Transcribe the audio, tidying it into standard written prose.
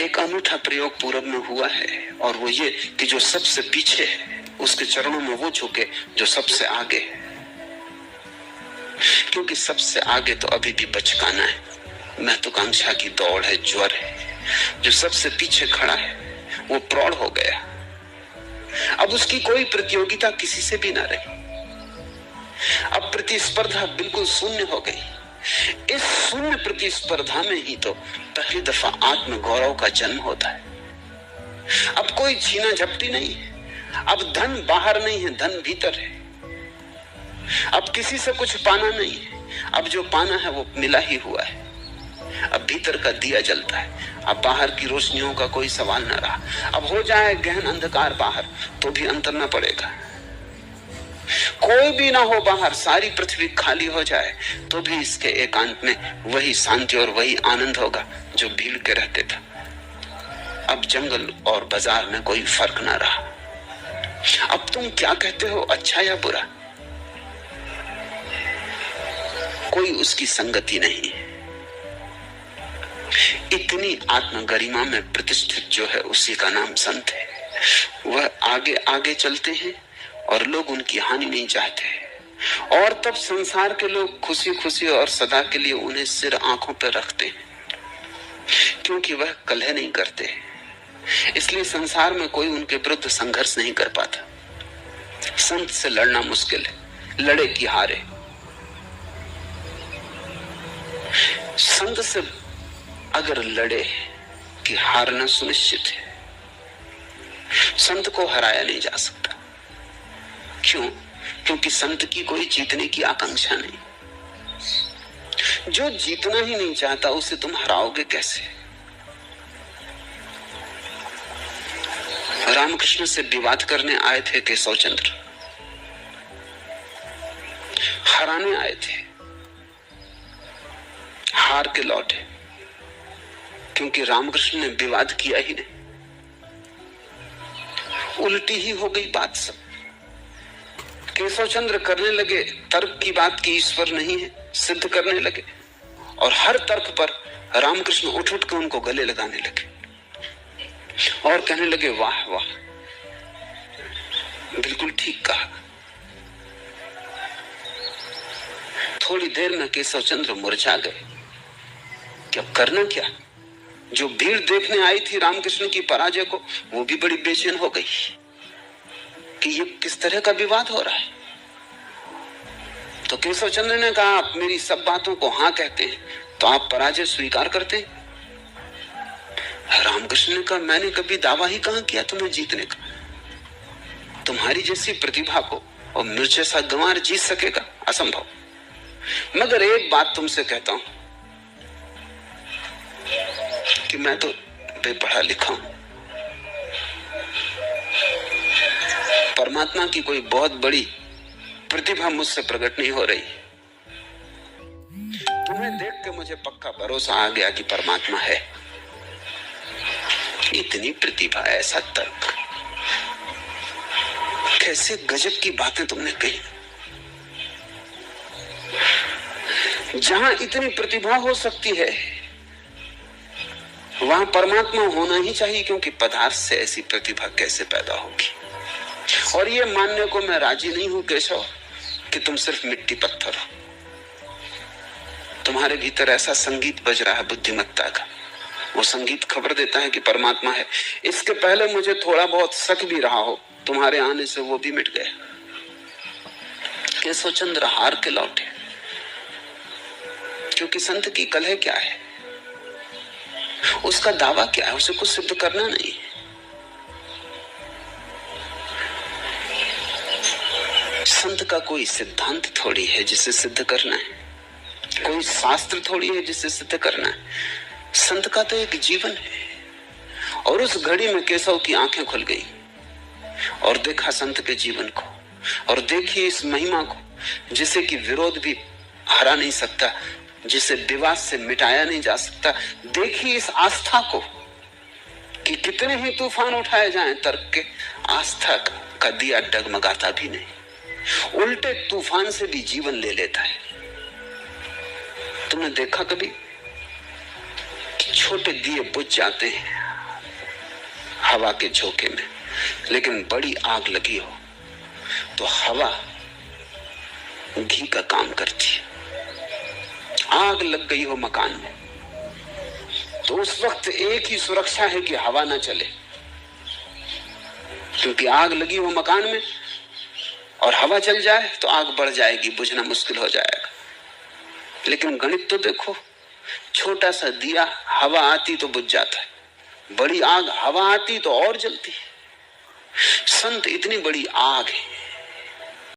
एक अनूठा प्रयोग पूरब में हुआ है, और वो ये कि जो सबसे पीछे है उसके चरणों में वो झुके जो सबसे आगे है, क्योंकि सबसे आगे तो अभी भी बचकाना है, महत्वाकांक्षा की दौड़ है, ज्वर है। जो सबसे पीछे खड़ा है वो प्रौढ़ हो गया, अब उसकी कोई प्रतियोगिता किसी से भी ना रही, अब प्रतिस्पर्धा बिल्कुल शून्य हो गई। इस शून्य प्रतिस्पर्धा में ही तो पहली दफा आत्म गौरव का जन्म होता है। अब कोई छीना झपटी नहीं है, अब धन बाहर नहीं है, धन भीतर है। अब किसी से कुछ पाना नहीं है, अब जो पाना है वो मिला ही हुआ है। अब भीतर का दिया जलता है, अब बाहर की रोशनियों का कोई सवाल न रहा। अब हो जाए गहन अंधकार बाहर तो भी अंतर न पड़ेगा, कोई भी ना हो बाहर, सारी पृथ्वी खाली हो जाए तो भी इसके एकांत में वही शांति और वही आनंद होगा जो भीड़ के रहते था। अब जंगल और बाजार में कोई फर्क ना रहा। अब तुम क्या कहते हो, अच्छा या बुरा, कोई उसकी संगति नहीं है। इतनी आत्म गरिमा में प्रतिष्ठित जो है उसी का नाम संत है। वह आगे आगे चलते हैं और लोग उनकी हानि नहीं चाहते, और तब संसार के लोग खुशी खुशी और सदा के लिए उन्हें सिर आंखों पर रखते हैं, क्योंकि वह कलह नहीं करते, इसलिए संसार में कोई उनके विरुद्ध संघर्ष नहीं कर पाता। संत से लड़ना मुश्किल है, लड़े कि हारे। संत से अगर लड़े कि हारना सुनिश्चित है। संत को हराया नहीं जा सकता। क्यों? क्योंकि संत की कोई जीतने की आकांक्षा नहीं। जो जीतना ही नहीं चाहता उसे तुम हराओगे कैसे? रामकृष्ण से विवाद करने आए थे केशव चंद्र, हराने आए थे, हार के लौटे, क्योंकि रामकृष्ण ने विवाद किया ही नहीं। उल्टी ही हो गई बात सब। केशव चंद्र करने लगे तर्क की बात की ईश्वर नहीं है, सिद्ध करने लगे, और हर तर्क पर रामकृष्ण उठ उठ कर उनको गले लगाने लगे और कहने लगे वाह वाह, बिल्कुल ठीक कहा। थोड़ी देर में केशव चंद्र मुरझा गए कि अब करना क्या। जो भीड़ देखने आई थी रामकृष्ण की पराजय को, वो भी बड़ी बेचैन हो गई कि ये किस तरह का विवाद हो रहा है। तो केशव चंद्र ने कहा, आप मेरी सब बातों को हाँ कहते हैं तो आप पराजय स्वीकार करते हैं? रामकृष्ण ने कहा, मैंने कभी दावा ही कहां किया तुम्हें जीतने का। तुम्हारी जैसी प्रतिभा को और मुझ जैसा गंवार जीत सकेगा? असंभव। मगर एक बात तुमसे कहता हूं कि मैं तो बेपढ़ा लिखा हूं, परमात्मा की कोई बहुत बड़ी प्रतिभा मुझसे प्रकट नहीं हो रही। तुम्हें देख के मुझे पक्का भरोसा आ गया कि परमात्मा है। इतनी प्रतिभा, ऐसा तर्क, कैसे गजब की बातें तुमने कही। जहां इतनी प्रतिभा हो सकती है वहां परमात्मा होना ही चाहिए, क्योंकि पदार्थ से ऐसी प्रतिभा कैसे पैदा होगी। और ये मानने को मैं राजी नहीं हूं केशव कि तुम सिर्फ मिट्टी पत्थर हो। तुम्हारे भीतर ऐसा संगीत बज रहा है बुद्धिमत्ता का, वो संगीत खबर देता है कि परमात्मा है। इसके पहले मुझे थोड़ा बहुत शक भी रहा हो, तुम्हारे आने से वो भी मिट गया। केशव चंद्र हार के लौटे, क्योंकि संत की कलह क्या है, उसका दावा क्या है, उसे कुछ सिद्ध करना नहीं। संत का कोई सिद्धांत थोड़ी है जिसे सिद्ध करना है, कोई शास्त्र थोड़ी है जिसे सिद्ध करना है। संत का तो एक जीवन है। और उस घड़ी में केशव की आंखें खुल गई और देखा संत के जीवन को, और देखी इस महिमा को जिसे कि विरोध भी हरा नहीं सकता, जिसे विवाद से मिटाया नहीं जा सकता। देखी इस आस्था को कि कितने ही तूफान उठाए जाएं तर्क के, आस्था का दिया डगमगाता भी नहीं, उल्टे तूफान से भी जीवन ले लेता है। तुमने देखा कभी छोटे दिए बुझ जाते हैं हवा के झोंके में, लेकिन बड़ी आग लगी हो तो हवा घी का काम करती है। आग लग गई हो मकान में तो उस वक्त एक ही सुरक्षा है कि हवा ना चले, क्योंकि आग लगी हो मकान में और हवा चल जाए तो आग बढ़ जाएगी, बुझना मुश्किल हो जाएगा। लेकिन गणित तो देखो, छोटा सा दिया हवा आती तो बुझ जाता है, बड़ी आग हवा आती तो और जलती है। संत इतनी बड़ी आग है